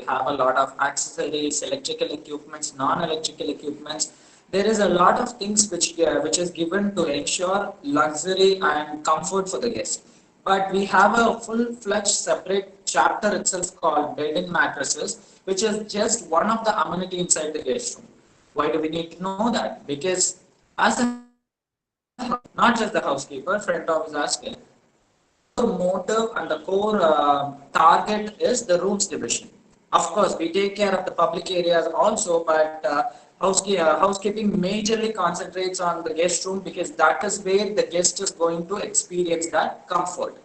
have a lot of accessories, electrical equipments, non-electrical equipments. There is a lot of things which is given to ensure luxury and comfort for the guest. But we have a full-fledged separate chapter itself called bed and mattresses, which is just one of the amenity inside the guest room. Why do we need to know that? Because as a not just the housekeeper, front office as well, the motive and the core target is the rooms division. Of course, we take care of the public areas also, but housekeeping majorly concentrates on the guest room because that is where the guest is going to experience that comfort.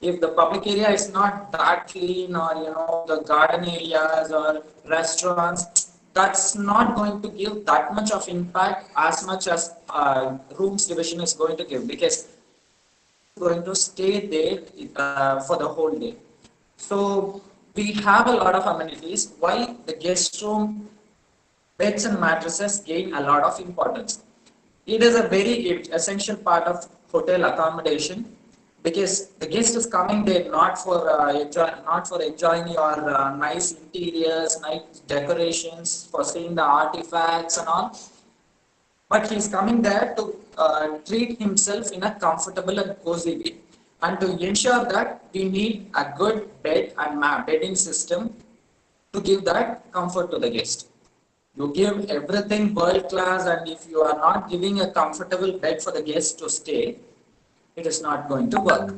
If the public area is not that clean, or the garden areas or restaurants, that's not going to give that much of impact as much as rooms division is going to give, because going to stay there for the whole day. So we have a lot of amenities. Why the guest room beds and mattresses gain a lot of importance. It is a very essential part of hotel accommodation, because the guest is coming there not for enjoying your nice interiors, nice decorations, for seeing the artifacts and all, but he's coming there to treat himself in a comfortable and cozy way. And to ensure that, we need a good bed and bedding system to give that comfort to the guest. You give everything world class, and if you are not giving a comfortable bed for the guest to stay, it is not going to work.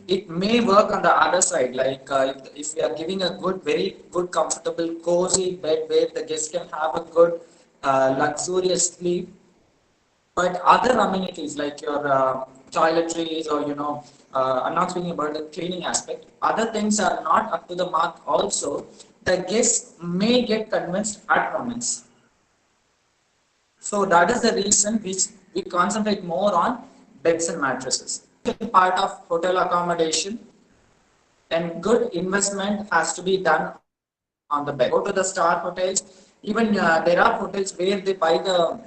It may work on the other side, like if we are giving a good, very good, comfortable, cozy bed where the guest can have a good, luxurious sleep, but other amenities like your toiletries, or I'm not speaking about the cleaning aspect. Other things are not up to the mark. Also, the guests may get convinced at moments. So that is the reason which we concentrate more on beds and mattresses. Part of hotel accommodation, and good investment has to be done on the bed. Go to the star hotels. Even there are hotels where they buy the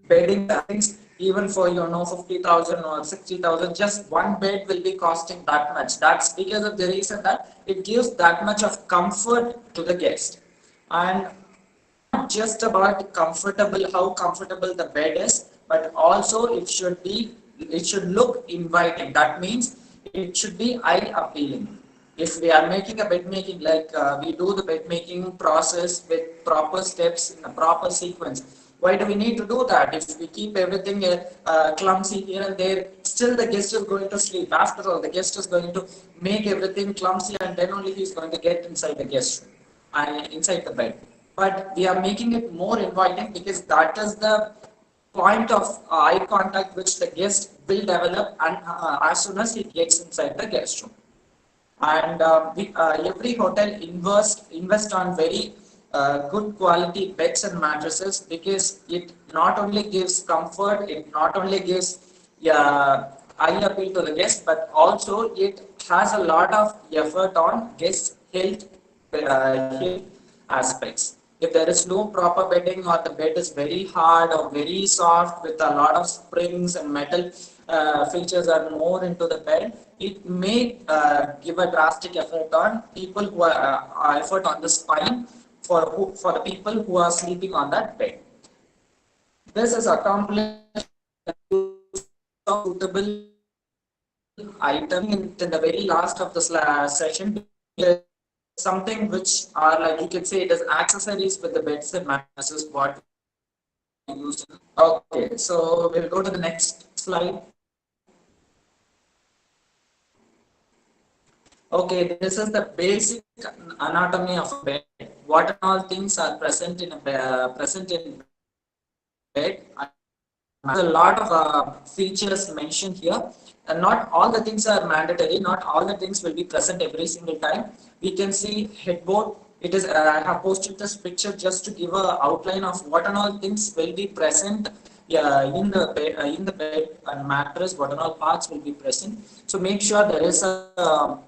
bedding things even for 50,000 or 60,000. Just one bed will be costing that much. That's because of the reason that it gives that much of comfort to the guest. And not just about comfortable, how comfortable the bed is, but also it should look inviting. That means it should be eye appealing. If we are making a bed making, like we do the bed making process with proper steps in a proper sequence. Why do we need to do that? If we keep everything clumsy here and there, still the guest is going to sleep. After all, the guest is going to make everything clumsy, and then only he is going to get inside the guest room and inside the bed. But we are making it more inviting, because that is the point of eye contact which the guest will develop, and as soon as he gets inside the guest room. And every hotel invest on very good quality beds and mattresses, because it not only gives comfort, it not only gives eye appeal to the guest, but also it has a lot of effort on guest health aspects. If there is no proper bedding, or the bed is very hard or very soft with a lot of springs and metal features are more into the bed, it may give a drastic effort on people who are effort on the spine, for the people who are sleeping on that bed. This is accomplished suitable item in the very last of the session. Something which are, like you can say, it is accessories with the beds and mattresses what we use. Okay, so we'll go to the next slide. Okay, this is the basic anatomy of a bed. What all things are present in bed. A lot of features mentioned here, and not all the things are mandatory. Not all the things will be present every single time. We can see headboard. It is I have posted this picture just to give a outline of what and all things will be present in the bed and mattress. What and all parts will be present. So make sure there is a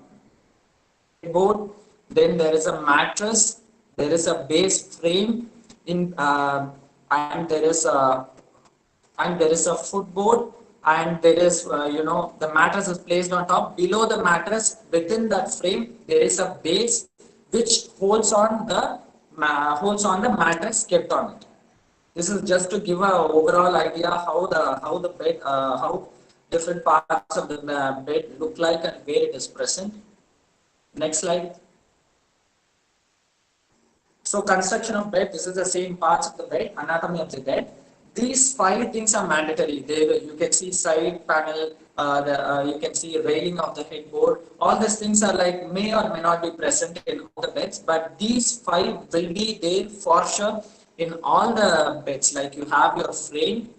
headboard. Then there is a mattress. There is a base frame and there is a footboard, and there is the mattress is placed on top. Below the mattress, within that frame, there is a base which holds on the mattress kept on it. This is just to give a overall idea how the bed how different parts of the bed look like and where it is present. Next slide. So construction of bed, this is the same parts of the bed, anatomy of the bed. These five things are mandatory. You can see side panel, you can see railing of the headboard. All these things are like may or may not be present in all the beds, but these five will be there for sure in all the beds. Like you have your frame,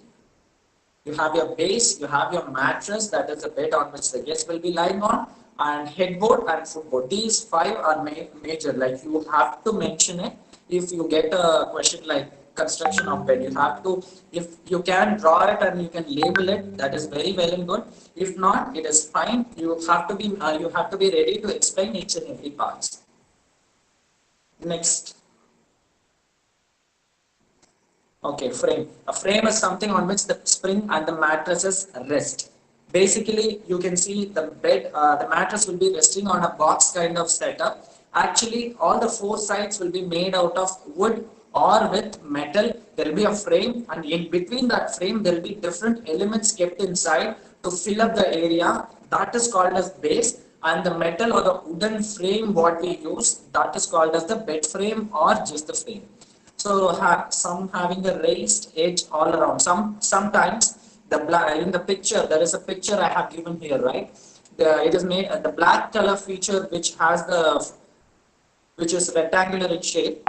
you have your base, you have your mattress, that is the bed on which the guest will be lying on, and headboard and footboard. These five are major, like you have to mention it. If you get a question like construction of bed, you have to, if you can draw it and you can label it, that is very well and good. If not, it is fine. You have to be ready to explain each and every part. Next. Okay, frame. A frame is something on which the spring and the mattresses rest. Basically, you can see the bed, the mattress will be resting on a box kind of setup. Actually, all the four sides will be made out of wood or with metal. There will be a frame, and in between that frame, there will be different elements kept inside to fill up the area. That is called as base. And the metal or the wooden frame, what we use, that is called as the bed frame or just the frame. So some having a raised edge all around. Sometimes in the picture, there is a picture I have given here, right? It is made the black color feature which is rectangular in shape.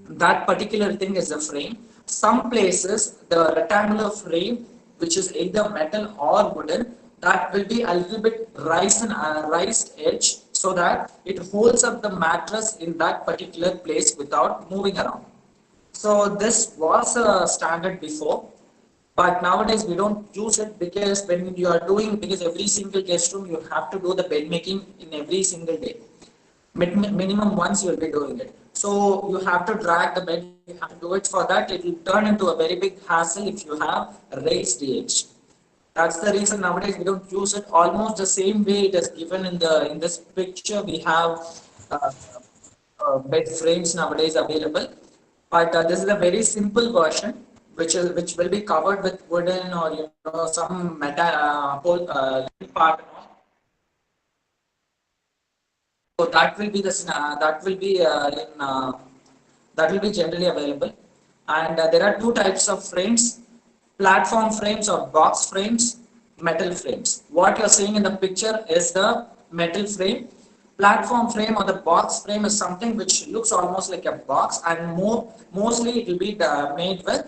That particular thing is the frame. Some places the rectangular frame, which is either metal or wooden, that will be a little bit raised edge so that it holds up the mattress in that particular place without moving around. So this was a standard before, but nowadays we don't use it because when you are doing, because every single guest room you have to do the bed making in every single day. Minimum once you will be doing it. So you have to drag the bed, you have to do it. For that, it will turn into a very big hassle if you have raised edge. That's the reason nowadays we don't use it almost the same way it is given in this picture. We have uh, bed frames nowadays available, but this is a very simple version which will be covered with wooden or some metal whole part. So that will be that will be generally available. And there are two types of frames: platform frames or box frames, metal frames. What you're seeing in the picture is the metal frame. Platform frame or the box frame is something which looks almost like a box, and mostly it will be made with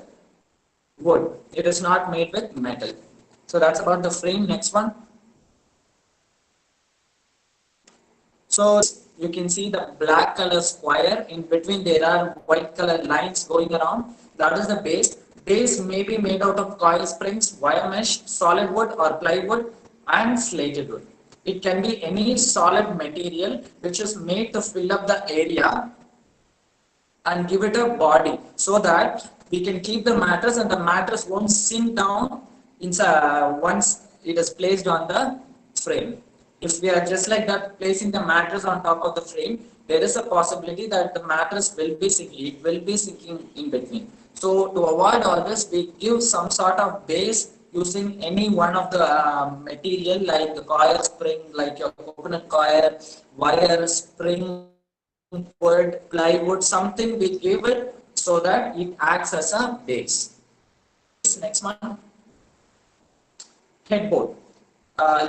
wood. It is not made with metal. So that's about the frame. Next one. So you can see the black color square. In between there are white color lines going around. That is the base. Base may be made out of coil springs, wire mesh, solid wood or plywood, and slated wood. It can be any solid material which is made to fill up the area and give it a body so that we can keep the mattress and the mattress won't sink down once it is placed on the frame. If we are just like that placing the mattress on top of the frame, there is a possibility that the mattress will be sinking. It will be sinking in between. So to avoid all this, we give some sort of base using any one of the material like the coir spring, like your coconut coir, wire spring, wood, plywood, something we give it so that it acts as a base. Next one, headboard.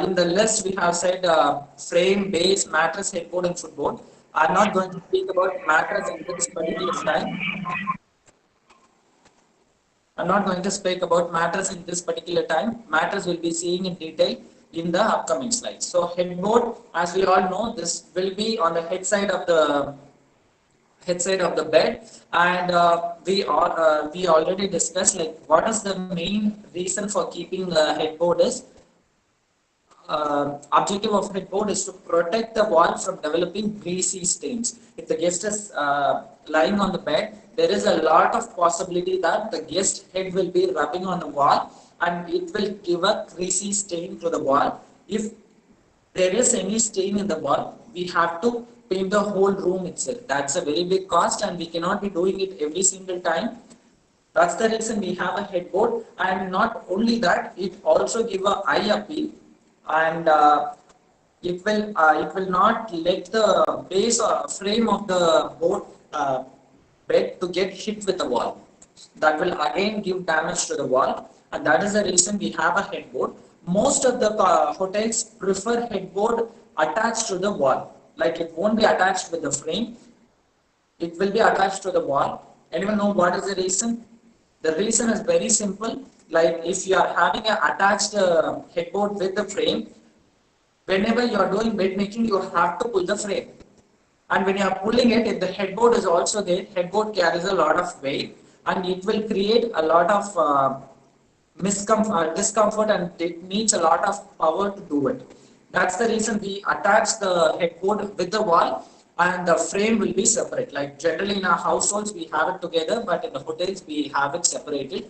In the list we have said frame, base, mattress, headboard and footboard. I'm not going to speak about mattress in this particular slide. I'm not going to speak about mattress in this particular time. Mattress will be seeing in detail in the upcoming slides. So headboard, as we all know, this will be on the head side of the bed, and we already discussed like what is the main reason for keeping the headboard is. Objective of headboard is to protect the wall from developing greasy stains. If the guest is lying on the bed, there is a lot of possibility that the guest head will be rubbing on the wall and it will give a greasy stain to the wall. If there is any stain in the wall, we have to paint the whole room itself. That's a very big cost, and we cannot be doing it every single time. That's the reason we have a headboard, and not only that, it also give a eye appeal, and it will not let the base or frame of the board bed to get hit with the wall. That will again give damage to the wall, and that is the reason we have a headboard. Most of the hotels prefer headboard attached to the wall. Like it won't be attached with the frame, it will be attached to the wall. Anyone know what is the reason? The reason is very simple. Like if you are having an attached headboard with the frame, whenever you are doing bed making, you have to pull the frame. And when you are pulling it, if the headboard is also there, headboard carries a lot of weight, and it will create a lot of discomfort, and it needs a lot of power to do it. That's the reason we attach the headboard with the wall, and the frame will be separate. Like generally in our households we have it together, but in the hotels we have it separated.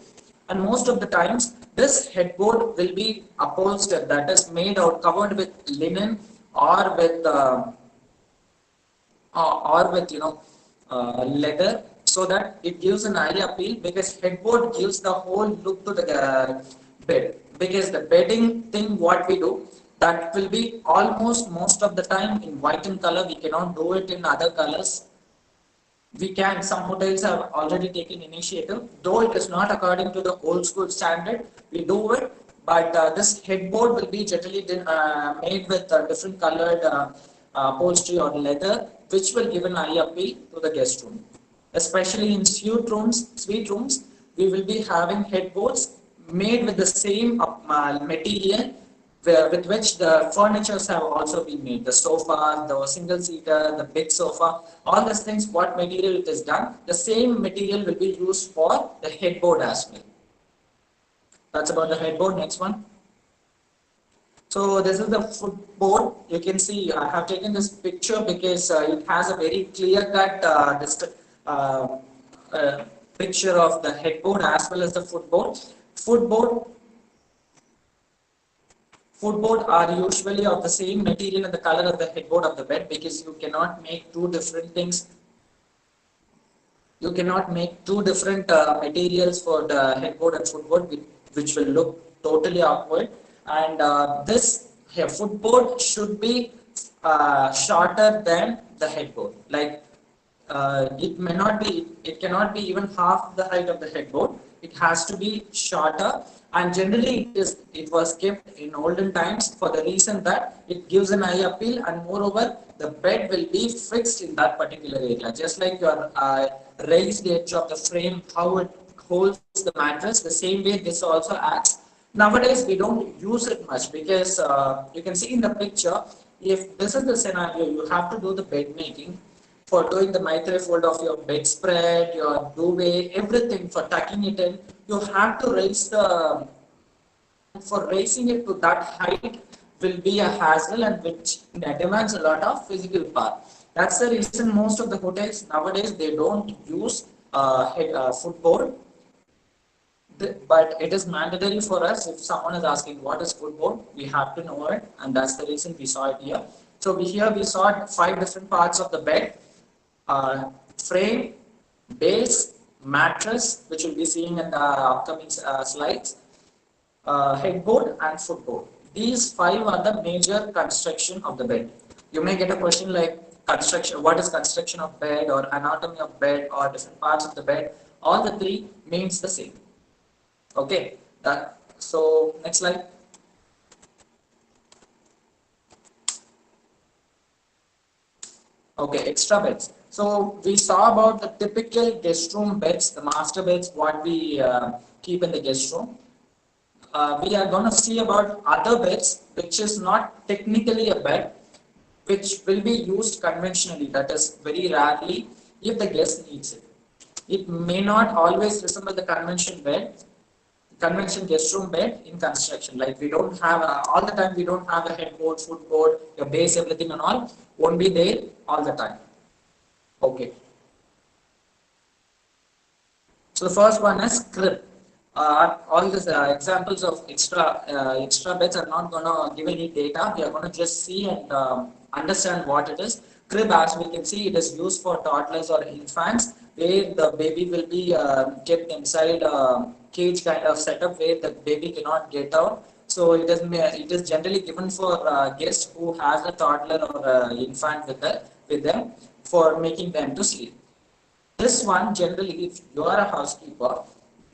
And most of the times this headboard will be upholstered, that is made out covered with linen or with leather, so that it gives an eye appeal, because headboard gives the whole look to the bed. Because the bedding thing what we do, that will be almost most of the time in white in color. We cannot do it in other colors. We can, some hotels have already taken initiative, though it is not according to the old school standard, we do it. But this headboard will be generally made with different colored upholstery or leather, which will give an eye appeal to the guest room. Especially in suite rooms, we will be having headboards made with the same material with which the furnitures have also been made. The sofa, the single seater, the big sofa, all these things, what material it is done, the same material will be used for the headboard as well. That's about the headboard. Next one. So this is the footboard. You can see I have taken this picture because it has a very clear-cut picture of the headboard as well as the footboard. Footboard are usually of the same material and the color of the headboard of the bed, because you cannot make two different things. You cannot make two different materials for the headboard and footboard, which will look totally awkward. And this footboard should be shorter than the headboard. Like it cannot be even half the height of the headboard. It has to be shorter, and generally it was kept in olden times for the reason that it gives an eye appeal, and moreover the bed will be fixed in that particular area, just like your raised edge of the frame, how it holds the mattress, the same way this also acts. Nowadays we don't use it much, because you can see in the picture, if this is the scenario, you have to do the bed making. For doing the maitre fold of your bedspread, your duvet, everything, for tucking it in, you have to raise for raising it to that height will be a hassle, and which demands a lot of physical power. That's the reason most of the hotels nowadays, they don't use footboard. But it is mandatory for us. If someone is asking what is footboard, we have to know it, and that's the reason we saw it here. So here we saw 5 different parts of the bed. Frame, base, mattress, which we'll be seeing in the upcoming slides, headboard and footboard. These 5 are the major construction of the bed. You may get a question like construction, what is construction of bed, or anatomy of bed, or different parts of the bed. All the 3 means the same. Okay, so next slide. Okay, extra beds. So we saw about the typical guest room beds, the master beds, what we keep in the guest room. We are going to see about other beds, which is not technically a bed, which will be used conventionally, that is very rarely, if the guest needs it. It may not always resemble the convention guest room bed in construction. Like we don't have all the time, we don't have a headboard, footboard, your base, everything and all won't be there all the time. Okay. So the first one is crib. All these examples of extra beds are not going to give any data. We are going to just see and understand what it is. Crib, as we can see, it is used for toddlers or infants, where the baby will be kept inside a cage kind of setup where the baby cannot get out. So it is generally given for guests who has a toddler or infant with them for making them to sleep. This one generally, if you are a housekeeper,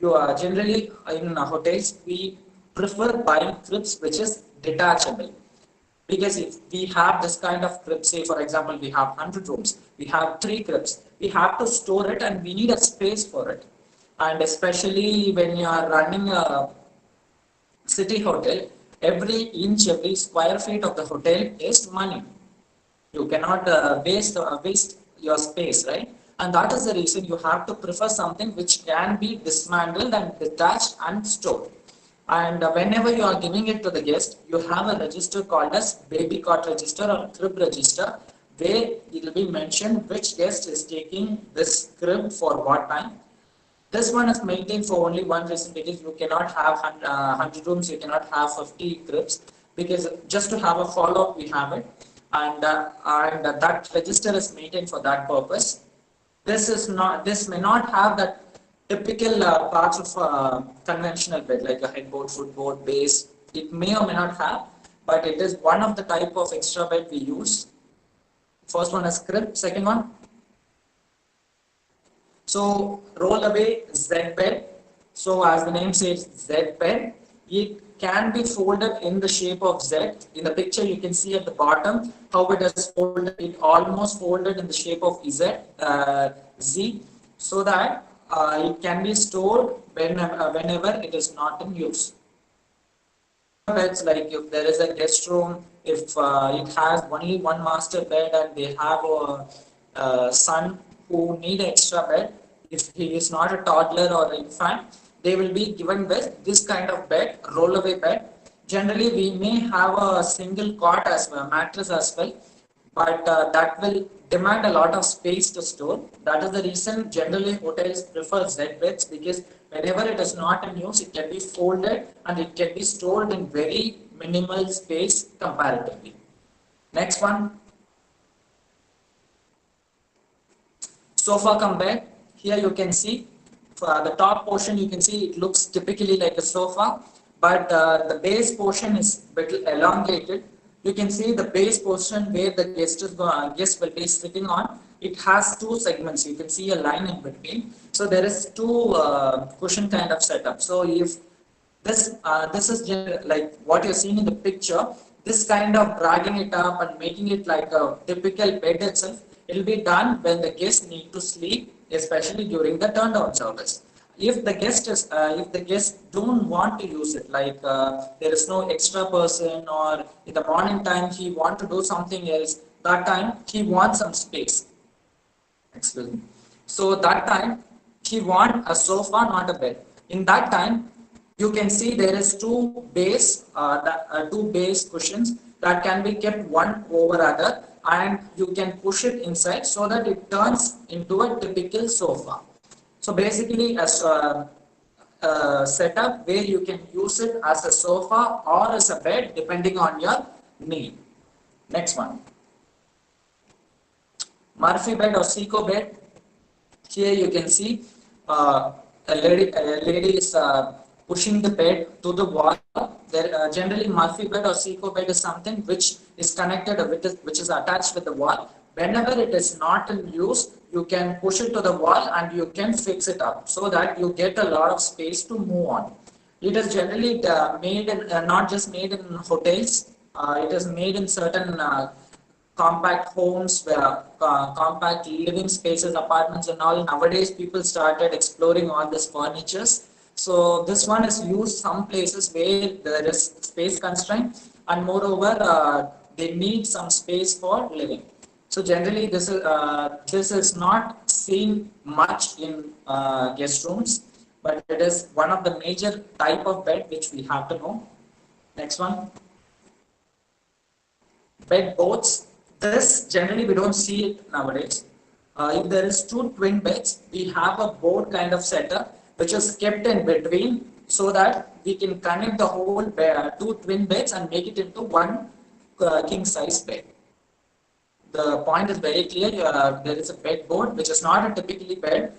you are generally in hotels, we prefer buying cribs which is detachable. Because if we have this kind of crib, say for example, we have 100 rooms, we have three cribs, we have to store it and we need a space for it. And especially when you are running a city hotel, every inch, every square feet of the hotel is money. You cannot waste your space, right? And that is the reason you have to prefer something which can be dismantled and detached and stored. And whenever you are giving it to the guest, you have a register called as baby cot register or crib register, where it will be mentioned which guest is taking this crib for what time. This one is maintained for only one reason, because you cannot have 100 rooms, you cannot have 50 cribs, because just to have a follow-up, we have it. And that register is maintained for that purpose. This may not have that typical parts of conventional bed, like a headboard, footboard, base. It may or may not have, but it is one of the type of extra bed we use. First one is crib, second one. So roll away Z bed. So as the name says, Z bed, it can be folded in the shape of Z. In the picture, you can see at the bottom how it is folded. It almost folded in the shape of Z, so that it can be stored whenever it is not in use. Beds, like if there is a guest room, if it has only one master bed and they have a son who need extra bed, if he is not a toddler or infant, they will be given with this kind of bed, roll-away bed. Generally, we may have a single cot as well, mattress as well, but that will demand a lot of space to store. That is the reason generally hotels prefer Z beds, because whenever it is not in use, it can be folded and it can be stored in very minimal space comparatively. Next one, sofa come bed. Here you can see the top portion, you can see it looks typically like a sofa, but the base portion is bit elongated. You can see the base portion where the guest will be sitting on. It has two segments. You can see a line in between. So there is two cushion kind of setup. So if this is like what you're seeing in the picture, this kind of dragging it up and making it like a typical bed itself, it will be done when the guests need to sleep, especially during the turn down service. If the guests don't want to use it, like there is no extra person, or in the morning time he want to do something else, that time he wants some space. Excuse me. So that time he want a sofa, not a bed. In that time, you can see there is two base cushions that can be kept one over other, and you can push it inside so that it turns into a typical sofa. So basically, a setup where you can use it as a sofa or as a bed depending on your need. Next one, Murphy bed or Seco bed. Here you can see a lady is pushing the bed to the wall. There, generally, Murphy bed or Seco bed is something which is connected, which is attached with the wall. Whenever it is not in use, you can push it to the wall and you can fix it up so that you get a lot of space to move on. It is generally made in, not just made in hotels. It is made in certain compact homes, compact living spaces, apartments and all. Nowadays, people started exploring all this furnitures. So this one is used some places where there is space constraint, and moreover, they need some space for living. So generally, this is not seen much in guest rooms, but it is one of the major type of bed which we have to know. Next one, bed boats. This generally we don't see it nowadays. If there is two twin beds, we have a board kind of setup which is kept in between so that we can connect the whole bed, two twin beds and make it into one king size bed. the point is very clear. There is a bed board, which is not a typically bed.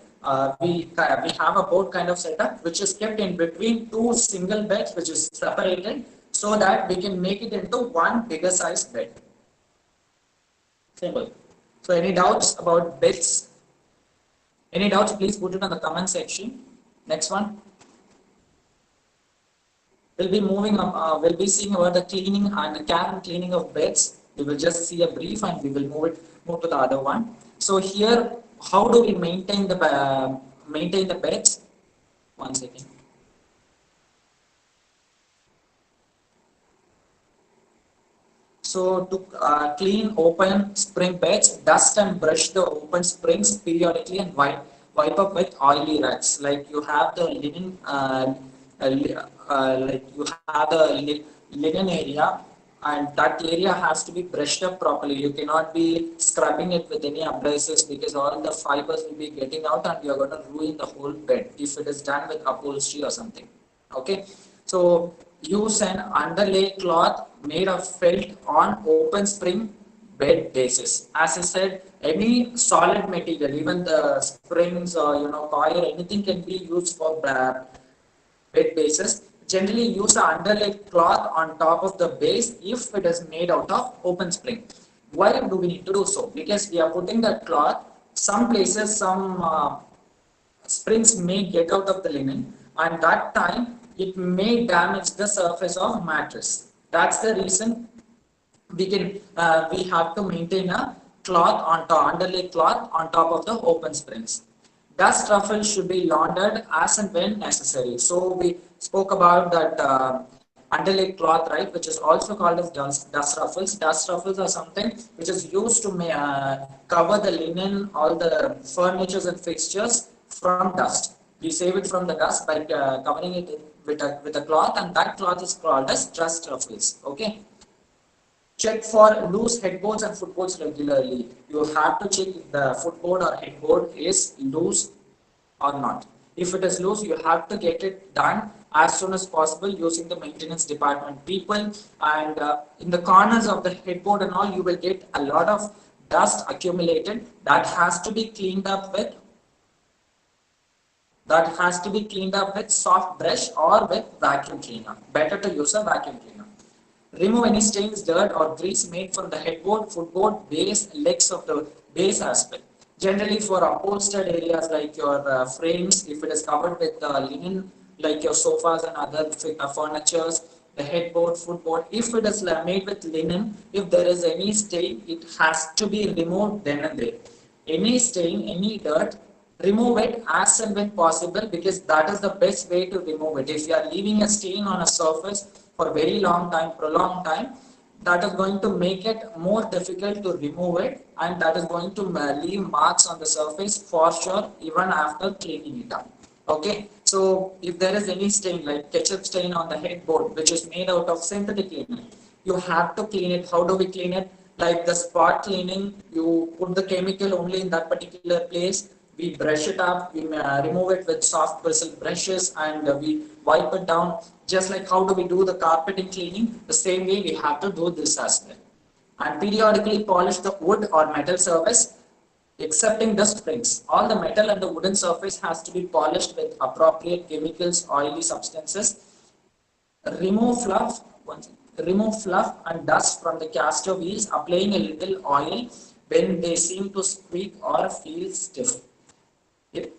We have a board kind of setup, which is kept in between two single beds, which is separated, so that we can make it into one bigger size bed. Simple. So, any doubts about beds? Any doubts? Please put it on the comment section. Next one. We'll be moving up. We'll be seeing about the cleaning and the care and cleaning of beds. We will just see a brief and we will move to the other one. So here, how do we maintain the beds? One second. So to clean open spring beds, dust and brush the open springs periodically and wipe up with oily rags. Like you have the linen, like you have the linen area, and that area has to be brushed up properly. You cannot be scrubbing it with any abrasives because all the fibers will be getting out and you're going to ruin the whole bed if it is done with upholstery or something. Okay, so use an underlay cloth made of felt on open spring bed bases. As I said, any solid material, even the springs or coil, anything can be used for bed bases. Generally use an underlay cloth on top of the base if it is made out of open spring. Why do we need to do so? Because we are putting that cloth, some places, some springs may get out of the linen, and that time it may damage the surface of mattress. That's the reason we have to maintain a cloth on top, underlay cloth on top of the open springs. Dust ruffles should be laundered as and when necessary. So we spoke about that underlay cloth, right, which is also called as dust ruffles. Dust ruffles are something which is used to cover the linen, all the furnitures and fixtures from dust. We save it from the dust by covering it with a cloth, and that cloth is called as dust ruffles. Okay. Check for loose headboards and footboards regularly. You have to check if the footboard or headboard is loose or not. If it is loose, you have to get it done as soon as possible using the maintenance department people. And in the corners of the headboard and all, you will get a lot of dust accumulated that has to be cleaned up with soft brush or with vacuum cleaner. Better to use a vacuum cleaner. Remove any stains, dirt or grease made from the headboard, footboard, base, legs of the base aspect. Generally for upholstered areas like your frames, if it is covered with linen, like your sofas and other furnitures, the headboard, footboard, if it is made with linen, if there is any stain, it has to be removed then and there. Any stain, any dirt, remove it as and when possible, because that is the best way to remove it. If you are leaving a stain on a surface for very long time, prolonged time, that is going to make it more difficult to remove it, and that is going to leave marks on the surface for sure even after cleaning it up. Okay, so if there is any stain like ketchup stain on the headboard which is made out of synthetic linen, you have to clean it. How do we clean it? Like the spot cleaning, you put the chemical only in that particular place, we brush it up, we remove it with soft bristle brushes, and we wipe it down. Just like how do we do the carpeting cleaning, the same way we have to do this as well. And periodically polish the wood or metal surface, excepting the springs. All the metal and the wooden surface has to be polished with appropriate chemicals, oily substances. Remove fluff and dust from the caster wheels, applying a little oil when they seem to squeak or feel stiff.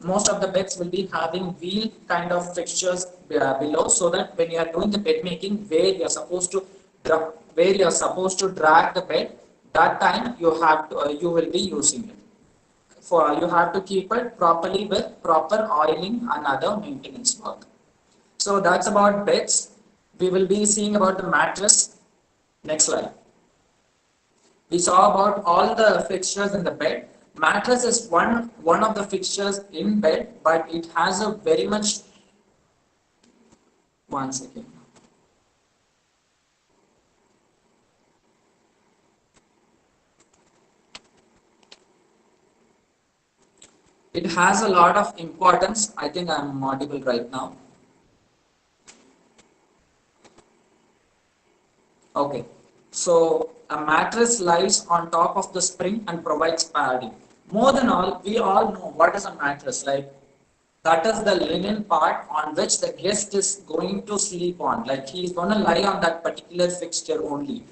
Most of the beds will be having wheel kind of fixtures below, so that when you are doing the bed making, where you are supposed to drag the bed, that time you will be using it. You have to keep it properly with proper oiling and other maintenance work. So that's about beds. We will be seeing about the mattress. Next slide. We saw about all the fixtures in the bed. Mattress is one of the fixtures in bed, but it has a very much. One second. It has a lot of importance. I think I'm audible right now. Okay. So a mattress lies on top of the spring and provides padding. More than all, we all know what is a mattress. Like that is the linen part on which the guest is going to sleep on. Like he is going to lie on that particular fixture only,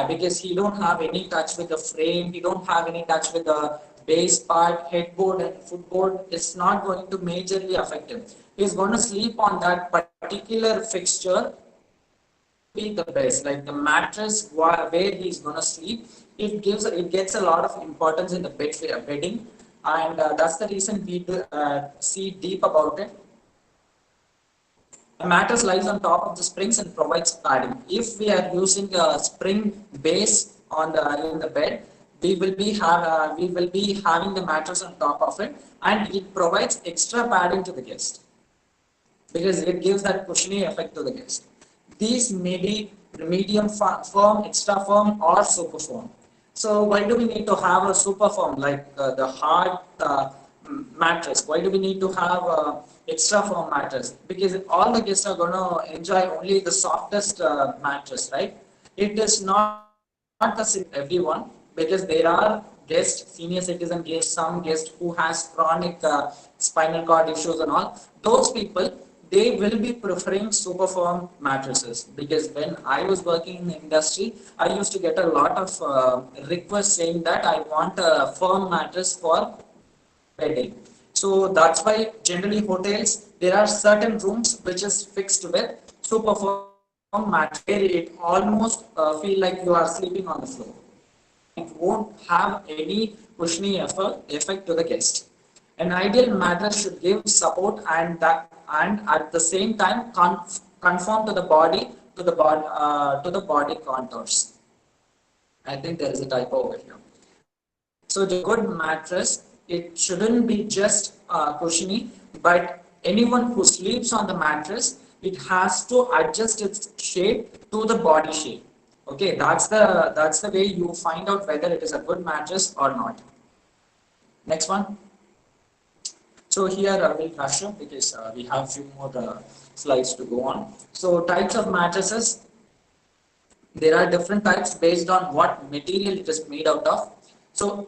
because he don't have any touch with the frame. He don't have any touch with the base part, headboard and footboard. It's not going to majorly affect him. He's going to sleep on that particular fixture, be the best. Like the mattress where he's gonna sleep, it gets a lot of importance in the bedding, and that's the reason we do, see deep about it. The mattress lies on top of the springs and provides padding. If we are using a spring base on the in the bed, we will be having the mattress on top of it, and it provides extra padding to the guest because it gives that cushiony effect to the guest. These may be medium firm, extra firm, or super firm. So why do we need to have a super firm like the hard mattress? Why do we need to have a extra firm mattress? Because all the guests are going to enjoy only the softest mattress, right? It is not the same for everyone, because there are guests, senior citizen guests, some guests who has chronic spinal cord issues and all. Those people, they will be preferring super firm mattresses, because when I was working in the industry, I used to get a lot of requests saying that I want a firm mattress for bedding. So that's why generally hotels, there are certain rooms which is fixed with super firm mattress, where it almost feel like you are sleeping on the floor. It won't have any cushiony effect to the guest. An ideal mattress should give support and at the same time conform to the body to the body contours. I think there is a typo over here. So the good mattress, it shouldn't be just cushiony, but anyone who sleeps on the mattress, it has to adjust its shape to the body shape. Okay, that's the way you find out whether it is a good mattress or not. Next one. So here we'll rush up because we have a few more slides to go on. So types of mattresses, there are different types based on what material it is made out of. So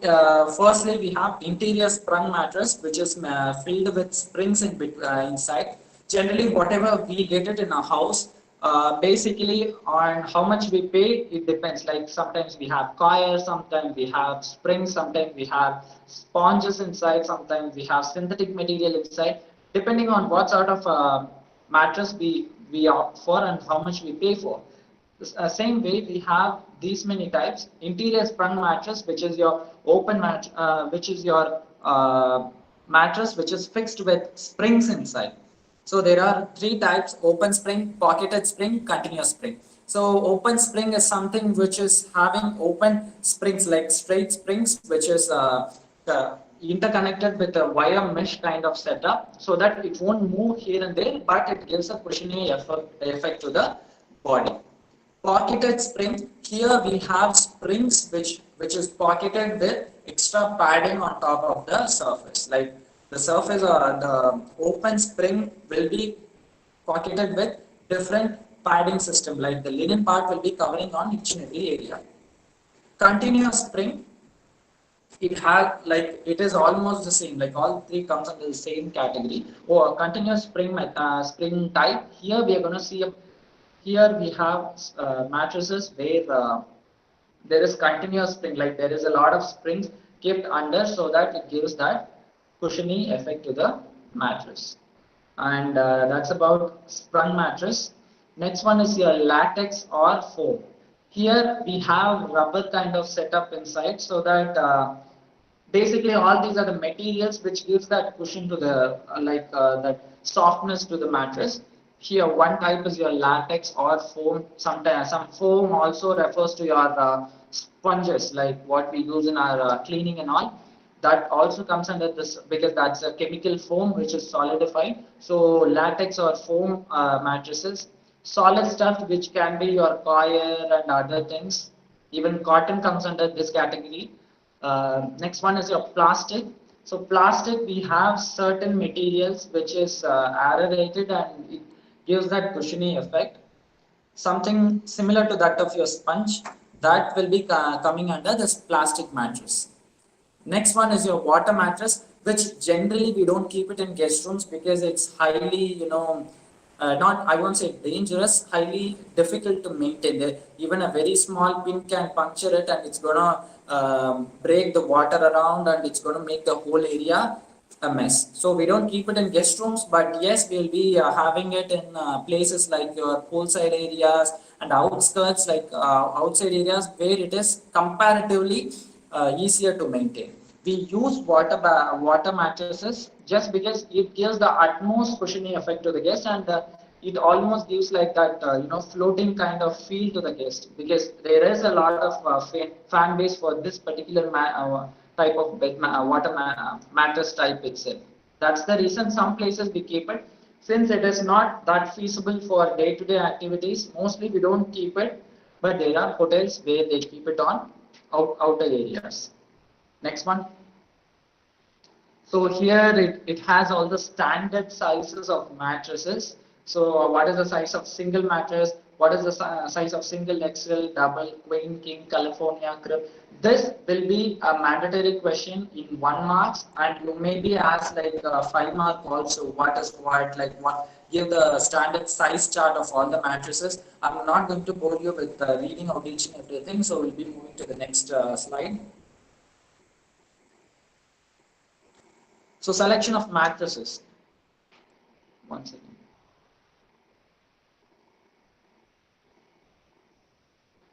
firstly, we have interior sprung mattress, which is filled with springs inside. Generally, whatever we get it in our house, basically on how much we pay, it depends. Like sometimes we have coir, sometimes we have springs, sometimes we have sponges inside, sometimes we have synthetic material inside. Depending on what sort of mattress we opt for and how much we pay for. Same way, we have these many types. Interior sprung mattress, which is your which is your mattress which is fixed with springs inside. So there are three types: open spring, pocketed spring, continuous spring. So open spring is something which is having open springs, like straight springs, which is interconnected with a wire mesh kind of setup, so that it won't move here and there, but it gives a cushiony effect to the body. Pocketed spring, here we have springs which is pocketed with extra padding on top of the surface. Like the surface or the open spring will be pocketed with different padding system, like the linen part will be covering on each and every area. Continuous spring, it has, like, it is almost the same, like all three comes under the same category. Or continuous spring type, here we are going to see here we have mattresses where there is continuous spring, like there is a lot of springs kept under, so that it gives that cushiony effect to the mattress. And that's about sprung mattress. Next one is your latex or foam. Here we have rubber kind of setup inside, so that basically all these are the materials which gives that cushion to the that softness to the mattress. Here one type is your latex or foam. Sometimes some foam also refers to your sponges, like what we use in our cleaning and all. That also comes under this, because that's a chemical foam which is solidified. So latex or foam mattresses. Solid stuff, which can be your coir and other things. Even cotton comes under this category. Next one is your plastic. So plastic, we have certain materials which is aerated, and it gives that cushiony effect. Something similar to that of your sponge. that will be coming under this plastic mattress. Next one is your water mattress, which generally we don't keep it in guest rooms because it's highly, not, I won't say dangerous, highly difficult to maintain. Even a very small pin can puncture it and it's gonna break the water around and it's gonna make the whole area a mess. So we don't keep it in guest rooms, but yes, we'll be having it in places like your poolside areas and outskirts, like outside areas where it is comparatively easier to maintain. We use water mattresses just because it gives the utmost cushioning effect to the guest, and it almost gives like that floating kind of feel to the guest, because there is a lot of fan base for this particular type of mattress type itself. That's the reason some places we keep it. Since it is not that feasible for day-to-day activities, mostly we don't keep it, but there are hotels where they keep it on outer areas. Next one. So here it has all the standard sizes of mattresses. So what is the size of single mattress? What is the size of single XL, double, queen, king, California, crib? This will be a mandatory question in 1 marks, and you may be asked like 5 mark also. What is what? Like what? Give the standard size chart of all the mattresses. I'm not going to bore you with reading out each and everything. So we'll be moving to the next slide. So selection of mattresses. One second.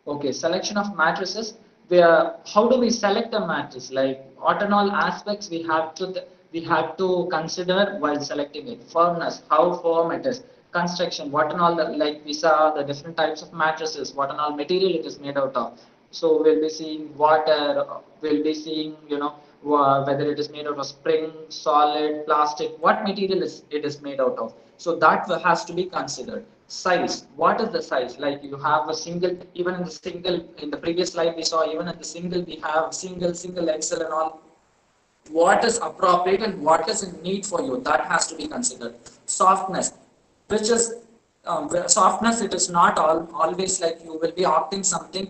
Okay, selection of mattresses. How do we select a mattress? Like what and all aspects we have to consider while selecting it. Firmness, how firm it is. Construction, what and all like we saw the different types of mattresses, what and all material it is made out of. So we'll be seeing water, we'll be seeing whether it is made out of spring, solid, plastic, what material it is made out of. So that has to be considered. Size, what is the size? Like you have a single, even in the previous slide we saw, even in the single we have single XL and all. What is appropriate and what is in need for you, that has to be considered. Softness, which is softness, it is not always like you will be opting something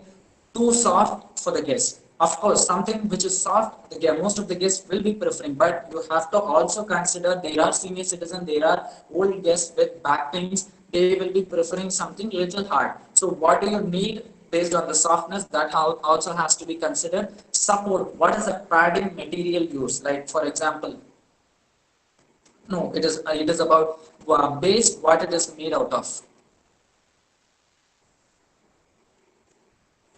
too soft for the guest. Of course, something which is soft, most of the guests will be preferring, but you have to also consider there are senior citizens, there are old guests with back pains, they will be preferring something little hard. So what do you need based on the softness, that also has to be considered. Support, what is the padding material used? Like for example, no, it is about base, what it is made out of.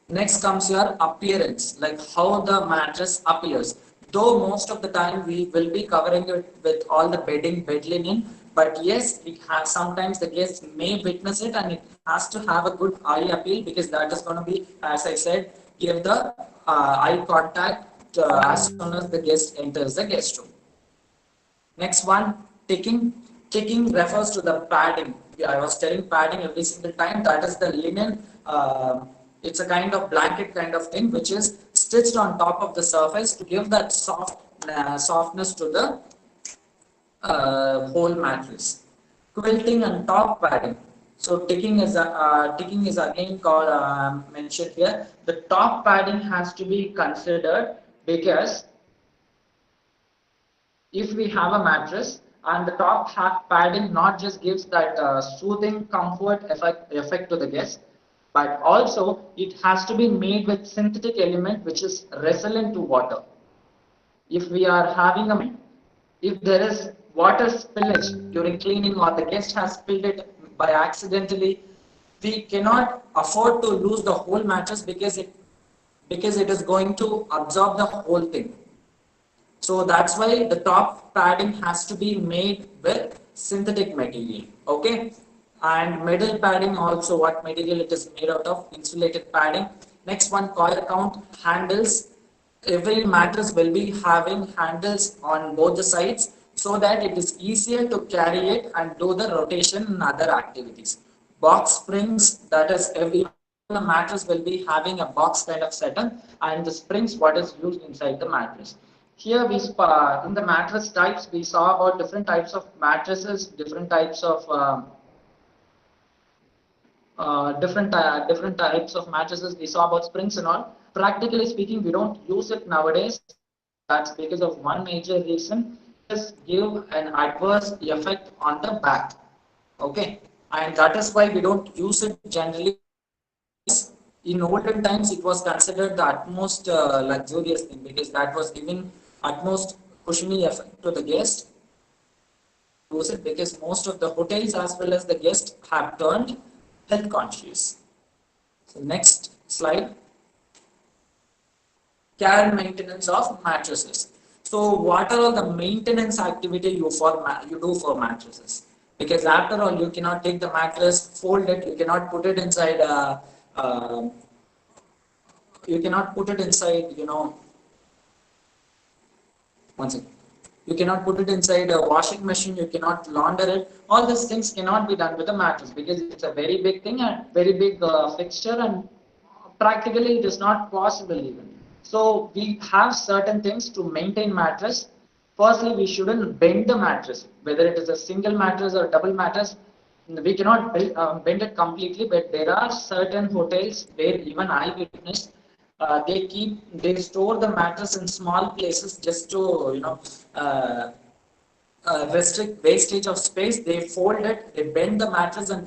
Next comes your appearance, like how the mattress appears. Though most of the time we will be covering it with all the bedding, bed linen, but yes, it has sometimes the guests may witness it, and it has to have a good eye appeal, because that is going to be, as I said, give the eye contact as soon as the guest enters the guest room. Next one, ticking. Ticking refers to the padding. I was telling padding every single time. That is the linen. It's a kind of blanket kind of thing which is stitched on top of the surface to give that softness to the whole mattress. Quilting and top padding. So ticking is again called mentioned here. The top padding has to be considered, because if we have a mattress and the top half padding not just gives that soothing comfort effect to the guest, but also it has to be made with synthetic element which is resilient to water. If we are having if there is water spillage during cleaning, or the guest has spilled it by accidentally, we cannot afford to lose the whole mattress, because it is going to absorb the whole thing. So that's why the top padding has to be made with synthetic material. Okay. And middle padding also, what material it is made out of, insulated padding. Next one, coil count, handles. Every mattress will be having handles on both the sides, so that it is easier to carry it and do the rotation and other activities. Box springs, that is every the mattress will be having a box kind of setup, and the springs what is used inside the mattress. Here in the mattress types we saw about different types of mattresses, different types of different types of mattresses. We saw about springs and all. Practically speaking, we don't use it nowadays. That's because of one major reason. Just give an adverse effect on the back. Okay, and that is why we don't use it generally. In olden times, it was considered the utmost luxurious thing because that was giving utmost cushiony effect to the guest. Use it because most of the hotels as well as the guests have turned health conscious. So next slide, care and maintenance of mattresses. So what are all the maintenance activity you do for mattresses? Because after all, you cannot take the mattress, fold it, you cannot put it inside uh, you cannot put it inside, one second. You cannot put it inside a washing machine, you cannot launder it. All these things cannot be done with a mattress because it's a very big thing and very big fixture, and practically it is not possible even. So we have certain things to maintain mattress. Firstly, we shouldn't bend the mattress, whether it is a single mattress or double mattress. We cannot bend it completely, but there are certain hotels where even I witnessed they store the mattress in small places just to uh, restrict wastage of space. They fold it, they bend the mattress and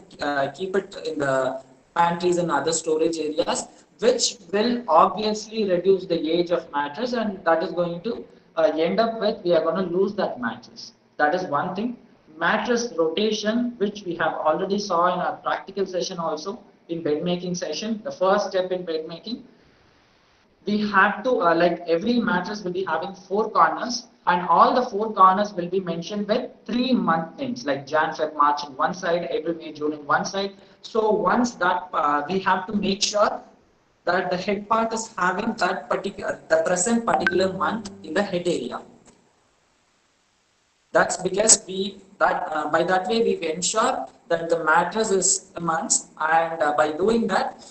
keep it in the pantries and other storage areas, which will obviously reduce the age of mattress, and that is going to end up with we are going to lose that mattress. That is one thing. Mattress rotation, which we have already saw in our practical session also in bed making session, the first step in bed making, we have to like every mattress will be having four corners, and all the four corners will be mentioned with 3 month names like Jan, Feb, March in one side, April, May, June in one side. So once that we have to make sure that the head part is having that particular the present particular month in the head area. That's because we that by that way we ensure that the mattress is months, and by doing that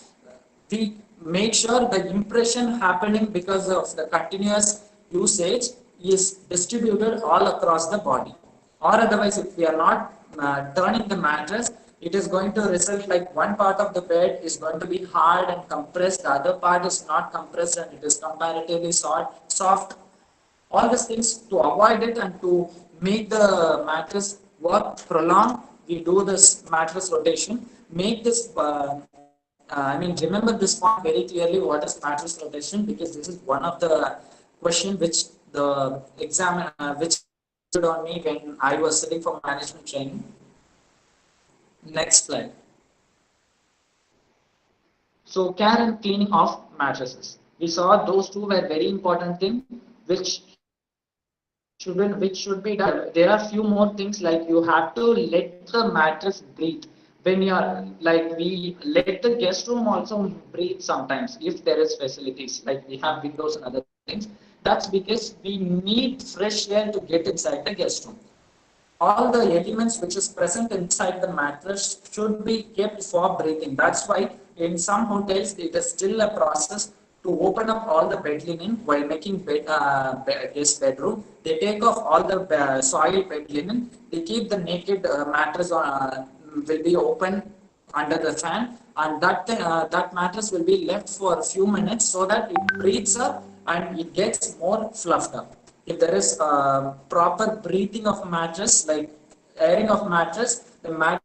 we make sure the impression happening because of the continuous usage is distributed all across the body. Or otherwise, if we are not turning the mattress, it is going to result like one part of the bed is going to be hard and compressed, the other part is not compressed and it is comparatively soft. All these things to avoid it and to make the mattress work prolong, we do this mattress rotation. Make this I mean, remember this point very clearly, what is mattress rotation, because this is one of the question which the exam which on me when I was sitting for management training. Next slide. So care and cleaning of mattresses. We saw those two were very important thing which should be done. There are few more things like you have to let the mattress breathe. When you are like we let the guest room also breathe sometimes if there is facilities like we have windows and other things. That's because we need fresh air to get inside the guest room. All the elements which is present inside the mattress should be kept for breathing. That's why in some hotels it is still a process to open up all the bed linen while making guest bedroom. They take off all the soiled bed linen. They keep the naked mattress will be open under the fan, and that mattress will be left for a few minutes so that it breathes up and it gets more fluffed up. If there is proper breathing of mattress, like airing of mattress, the mattress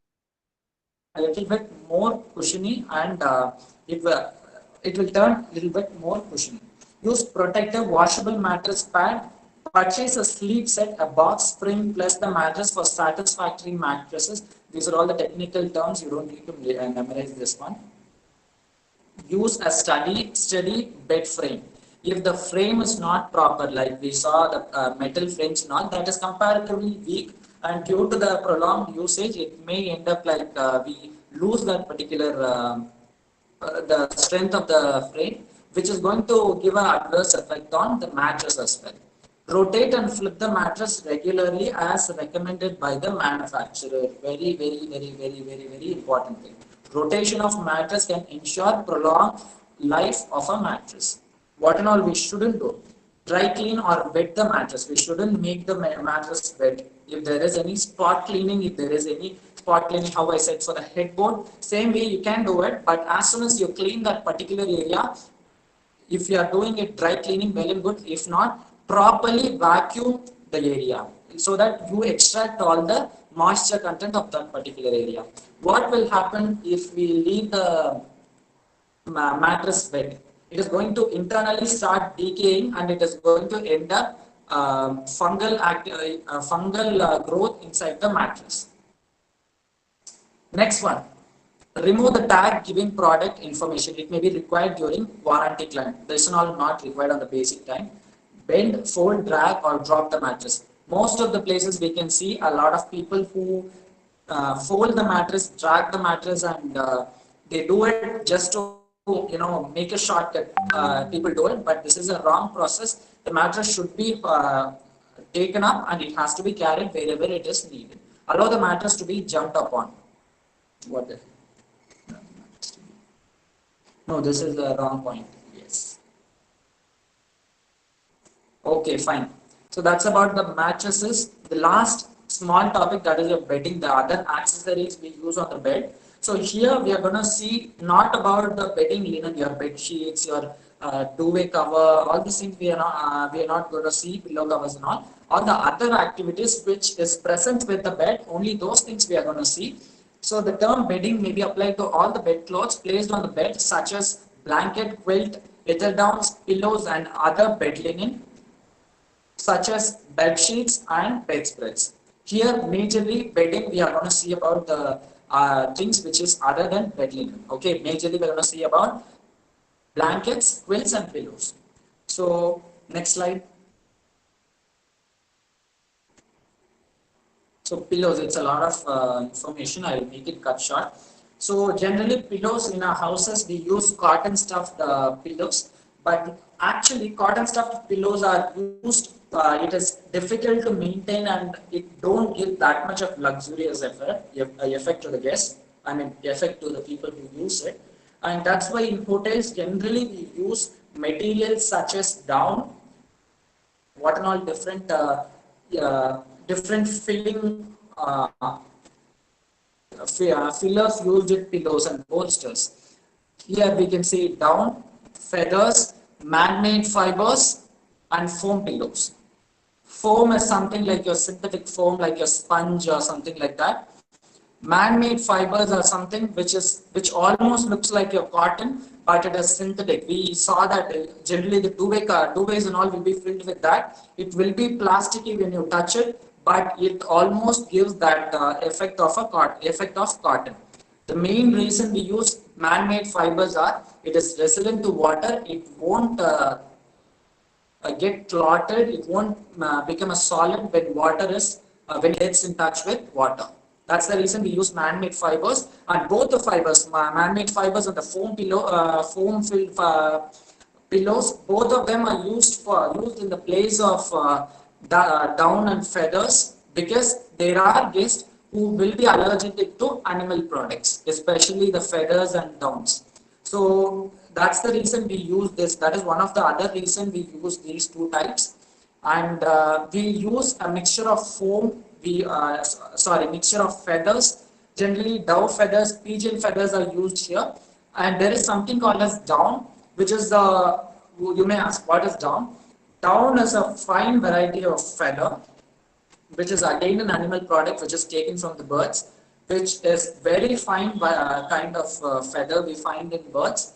a little bit more cushiony, and it will turn a little bit more cushiony. Use protective washable mattress pad. Purchase a sleep set, a box spring plus the mattress for satisfactory mattresses. These are all the technical terms. You don't need to memorize this one. Use a steady bed frame. If the frame is not proper, like we saw the metal frames and all, that is comparatively weak, and due to the prolonged usage, it may end up like we lose that particular the strength of the frame, which is going to give an adverse effect on the mattress as well. Rotate and flip the mattress regularly as recommended by the manufacturer. Very, very, very, very, very, very important thing. Rotation of mattress can ensure prolonged life of a mattress. What and all we shouldn't do? Dry clean or wet the mattress. We shouldn't make the mattress wet. If there is any spot cleaning, if there is any spot cleaning, how I said for the headboard, same way you can do it, but as soon as you clean that particular area, if you are doing it dry cleaning, well and good. If not, properly vacuum the area so that you extract all the moisture content of that particular area. What will happen if we leave the mattress wet? It is going to internally start decaying and it is going to end up fungal growth inside the mattress. Next one, remove the tag giving product information. It may be required during warranty claim. This is all not required on the basic time. Bend, fold, drag or drop the mattress. Most of the places we can see a lot of people who fold the mattress, drag the mattress and they do it just to make a shortcut. People do it, but this is a wrong process. The mattress should be taken up and it has to be carried wherever it is needed. Allow the mattress to be jumped upon. What the? No, this is the wrong point. Yes. Okay, fine. So that's about the mattresses. The last small topic, that is your bedding, the other accessories we use on the bed. So here we are going to see not about the bedding linen, your bed sheets, your duvet cover, all these things we are not going to see, pillow covers and all the other activities which is present with the bed, only those things we are going to see. So the term bedding may be applied to all the bed clothes placed on the bed such as blanket, quilt, little downs, pillows and other bed linen such as bed sheets and bedspreads. Here majorly bedding we are going to see about the things which is other than bed linen. Okay, majorly we are going to see about blankets, quilts and pillows. So next slide. So pillows, it's a lot of information. I will make it cut short. So generally pillows in our houses, we use cotton stuffed pillows, but actually cotton stuffed pillows are used. It is difficult to maintain and it don't give that much of luxurious effect to the guests. I mean effect to the people who use it. And that's why in hotels generally we use materials such as down, what and all different filling fillers used with pillows and bolsters. Here we can see down, feathers, man-made fibers, and foam pillows. Foam is something like your synthetic foam, like your sponge or something like that. Man-made fibers are something which almost looks like your cotton, but it is synthetic. We saw that generally the duvets and all will be filled with that. It will be plasticky when you touch it, but it almost gives that effect of cotton. The main reason we use man-made fibers are it is resilient to water. It won't get clotted. It won't become a solid when when it gets in touch with water. That's the reason we use man-made fibers, and both the fibers, man-made fibers and the foam filled pillows, both of them are used in the place of down and feathers, because there are guests who will be allergic to animal products, especially the feathers and downs. So that's the reason we use this. That is one of the other reason we use these two types, and we use a mixture of foam. Mixture of feathers. Generally, dove feathers, pigeon feathers are used here, and there is something called as down, which is the. You may ask, what is down? Down is a fine variety of feather, which is again an animal product, which is taken from the birds, which is very fine kind of feather we find in birds.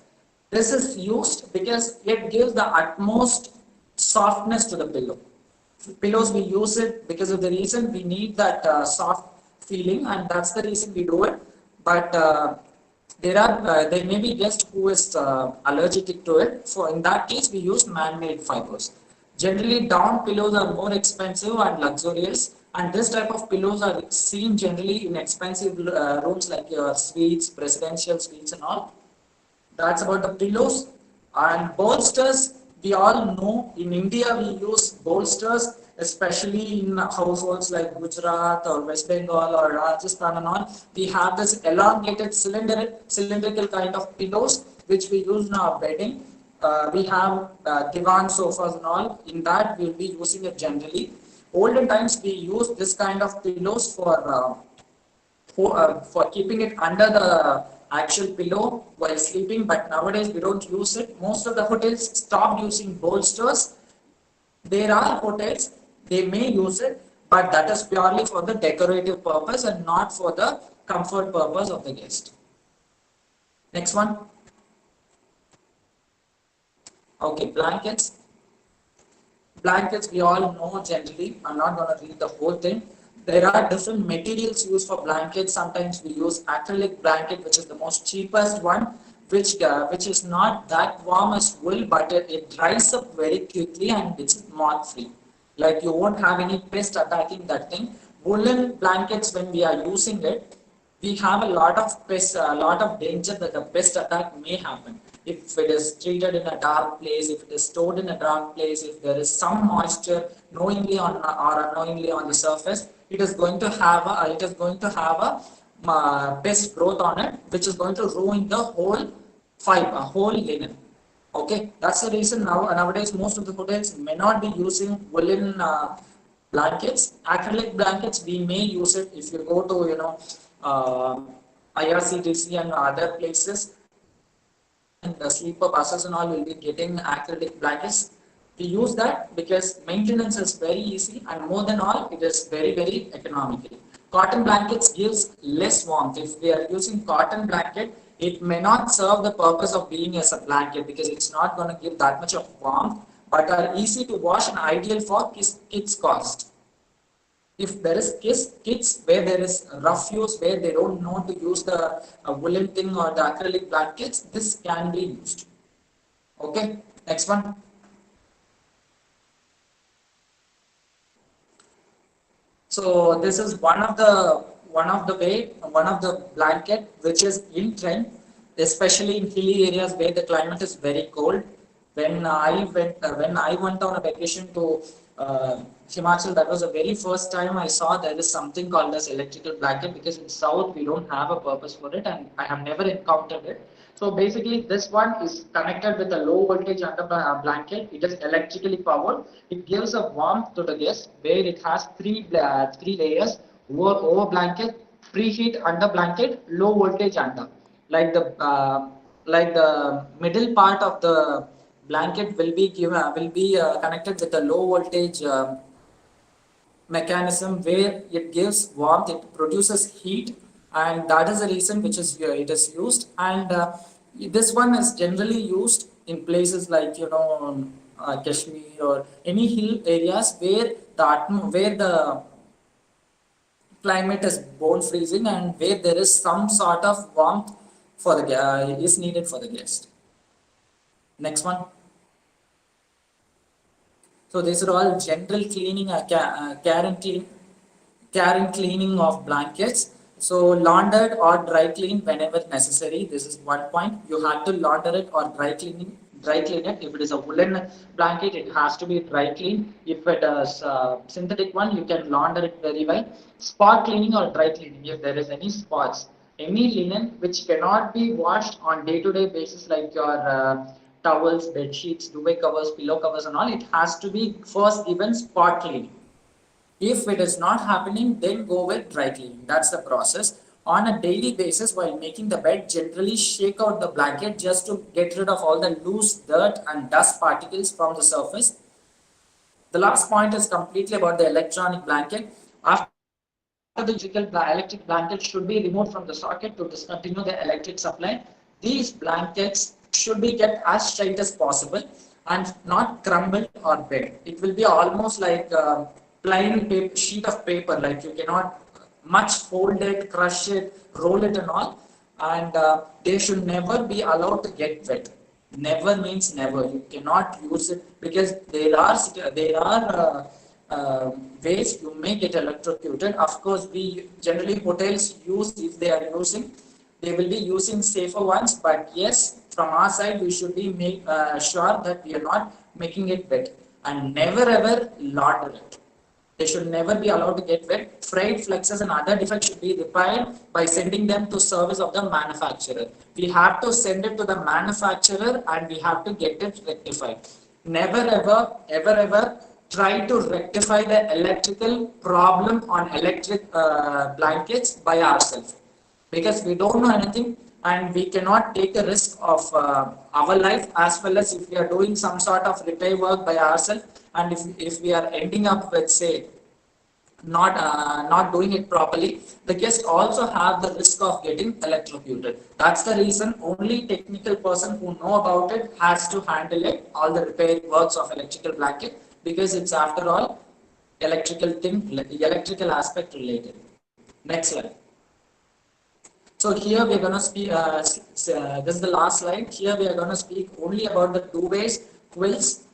This is used because it gives the utmost softness to the pillow. Pillows, we use it because of the reason we need that soft feeling, and that's the reason we do it. But there may be guests who is allergic to it. So in that case, we use man-made fibers. Generally, down pillows are more expensive and luxurious, and this type of pillows are seen generally in expensive rooms like your suites, presidential suites, and all. That's about the pillows. And bolsters, we all know in India we use bolsters, especially in households like Gujarat or West Bengal or Rajasthan and all. We have this elongated cylindrical kind of pillows which we use in our bedding. We have divan sofas and all. In that we'll be using it generally. Olden times we used this kind of pillows for for keeping it under the actual pillow while sleeping, but nowadays we don't use it. Most of the hotels stopped using bolsters. There are hotels, they may use it, but that is purely for the decorative purpose and not for the comfort purpose of the guest. Next one. Okay, blankets. Blankets we all know generally. I'm not going to read the whole thing. There are different materials used for blankets. Sometimes we use acrylic blanket, which is the most cheapest one, which is not that warm as wool, but it dries up very quickly and it's moth free. Like you won't have any pest attacking that thing. Woolen blankets, when we are using it, we have a lot of pest, a lot of danger that a pest attack may happen. If it is treated in a dark place, if it is stored in a dark place, if there is some moisture knowingly on or unknowingly on the surface, it is going to have a pest growth on it, which is going to ruin the whole fiber, whole linen. Okay, that's the reason nowadays most of the hotels may not be using woolen blankets. Acrylic blankets we may use it if you go to uh, IRCTC and other places, and the sleeper buses and all will be getting acrylic blankets. We use that because maintenance is very easy and more than all, it is very economical. Cotton blankets gives less warmth. If we are using cotton blanket, it may not serve the purpose of being as a blanket because it's not going to give that much of warmth, but are easy to wash and ideal for kids cost. If there is kids where there is rough use, where they don't know to use the woolen thing or the acrylic blankets, this can be used. Okay, next one. So this is one of the blanket which is in trend, especially in hilly areas where the climate is very cold. When I went on a vacation to Himachal, that was the very first time I saw there is something called as electrical blanket, because in South we don't have a purpose for it and I have never encountered it. So basically, this one is connected with a low voltage under blanket. It is electrically powered. It gives a warmth to the guest where it has three layers: over blanket, preheat under blanket, low voltage under. Like the uh, like the middle part of the blanket will be connected with a low voltage mechanism where it gives warmth, it produces heat, and that is the reason which is it is used. And this one is generally used in places like Kashmir or any hill areas where where the climate is bone freezing and where there is some sort of warmth for the is needed for the guest. Next one. So these are all general cleaning, care and cleaning of blankets. So laundered or dry clean whenever necessary. This is one point. You have to launder it or dry clean it. If it is a woolen blanket, it has to be dry clean. If it is a synthetic one, you can launder it very well. Spot cleaning or dry cleaning. If there is any spots, any linen which cannot be washed on day-to-day basis, like your towels, bed sheets, duvet covers, pillow covers, and all, it has to be first given spot cleaning. If it is not happening, then go with dry cleaning. That's the process. On a daily basis, while making the bed, generally shake out the blanket just to get rid of all the loose dirt and dust particles from the surface. The last point is completely about the electronic blanket. After the electric blanket should be removed from the socket to discontinue the electric supply. These blankets should be kept as straight as possible and not crumbled or bent. It will be almost like a plain sheet of paper, like you cannot much fold it, crush it, roll it and all. And they should never be allowed to get wet. Never means never. You cannot use it because there are ways you may get electrocuted. Of course, we generally hotels use, if they are using, they will be using safer ones. But yes, from our side, we should be sure that we are not making it wet, and never ever launder it. They should never be allowed to get wet. Frayed flexes and other defects should be repaired by sending them to service of the manufacturer. We have to send it to the manufacturer and we have to get it rectified. Never ever try to rectify the electrical problem on electric blankets by ourselves, because we don't know anything and we cannot take a risk of our life, as well as if we are doing some sort of repair work by ourselves, and if we are ending up with, say, not doing it properly, the guest also have the risk of getting electrocuted. That's the reason only technical person who know about it has to handle it, all the repair works of electrical blanket, because it's after all electrical thing, electrical aspect related. Next slide. So here we are going to speak, this is the last slide. Here we are going to speak only about the duvets, quilts.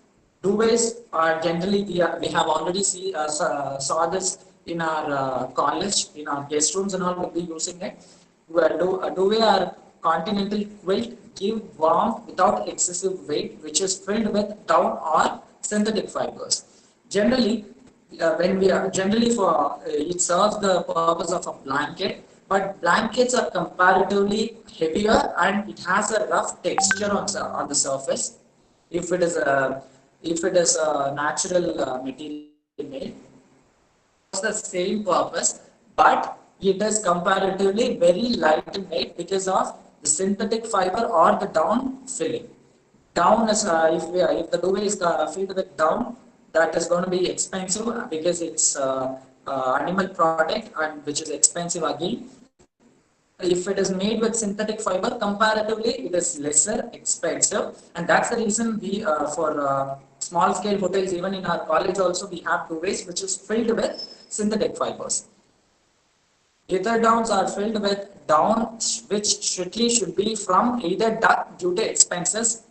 Duvets are generally, we have already saw this in our college, in our guest rooms and all, we'll be using it. Where a duvet or continental quilt give warmth without excessive weight, which is filled with down or synthetic fibers. Generally, when we are generally for it serves the purpose of a blanket, but blankets are comparatively heavier and it has a rough texture on the surface. If it is a natural material made, it's the same purpose, but it is comparatively very light weight because of the synthetic fiber or the down filling. Down is if the duvet is filled with down, that is going to be expensive because it's animal product and which is expensive again. If it is made with synthetic fiber, comparatively it is lesser expensive, and that's the reason we for small scale hotels, even in our college also, we have duvets which is filled with synthetic fibers. Ether downs are filled with down which strictly should be from either duck due to expenses.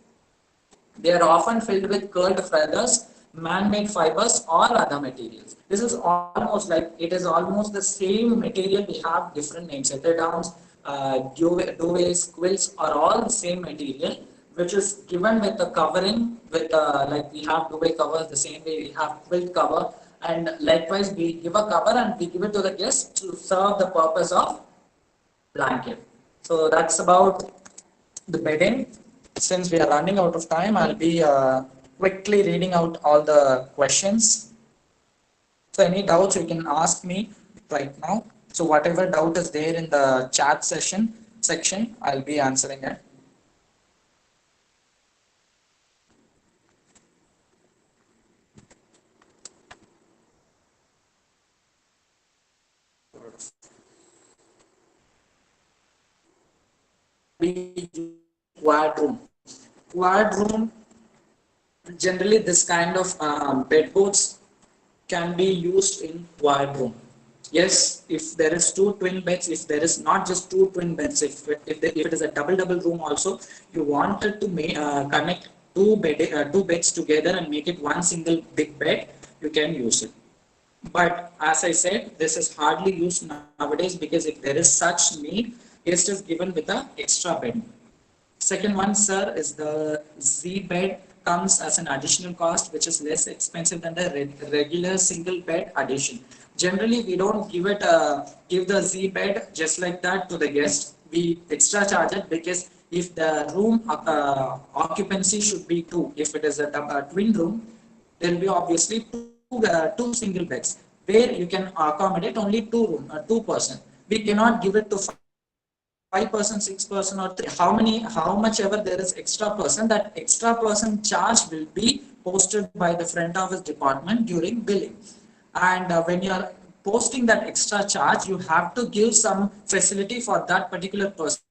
They are often filled with curled feathers, man-made fibers, or other materials. This is almost like it is almost the same material. We have different names. Ether downs, duvets, quilts are all the same material, which is given with the covering. With like we have duvet covers, the same way we have quilt cover, and likewise we give a cover and we give it to the guest to serve the purpose of blanket. So that's about the bedding. Since we are running out of time, I'll be quickly reading out all the questions. So any doubts you can ask me right now. So whatever doubt is there in the chat section, I'll be answering it. Quad room. Quad room, generally this kind of bedboards can be used in quad room. Yes, if there is two twin beds, if there is not just two twin beds, if it is a double room also, you wanted to connect two beds together and make it one single big bed, you can use it. But as I said, this is hardly used nowadays because if there is such need, it is given with an extra bed. Second one, sir, is the Z bed comes as an additional cost, which is less expensive than the regular single bed addition. Generally, we don't give the Z bed just like that to the guest. We extra charge it because if the room occupancy should be two, if it is a twin room, there will be obviously two single beds where you can accommodate only two person. We cannot give it to 5%, 6%, or how much ever there is extra person, that extra person charge will be posted by the front office department during billing. And when you are posting that extra charge, you have to give some facility for that particular person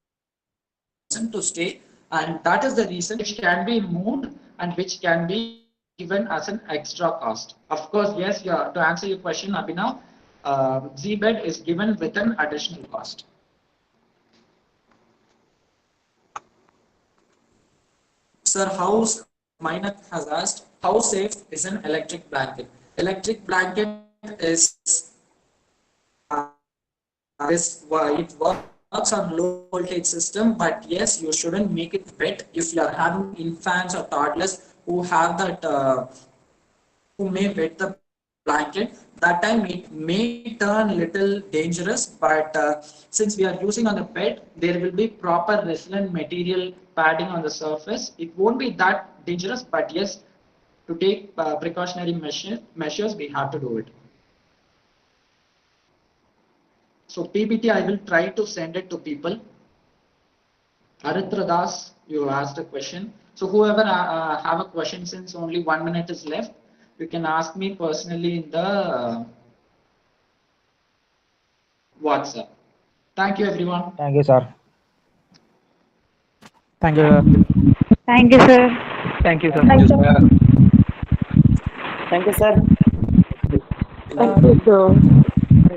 to stay, and that is the reason which can be moved and which can be given as an extra cost. Of course, yes, to answer your question, Abhinav, Z bed is given with an additional cost. Sir, Minat has asked, how safe is an electric blanket? Electric blanket it works on low voltage system, but yes, you shouldn't make it wet if you are having infants or toddlers who have that, who may wet the blanket. That time it may turn little dangerous, but since we are using on the bed, there will be proper resilient material padding on the surface. It won't be that dangerous, but yes, to take precautionary measures, we have to do it. So PPT, I will try to send it to people. Aritra Das, you asked a question. So whoever have a question, since only 1 minute is left, you can ask me personally in the WhatsApp. Thank you, everyone. Thank you, sir. Thank you. Thank you, sir. Thank you, sir. Thank you, sir. Thank you, sir. Thank you, sir.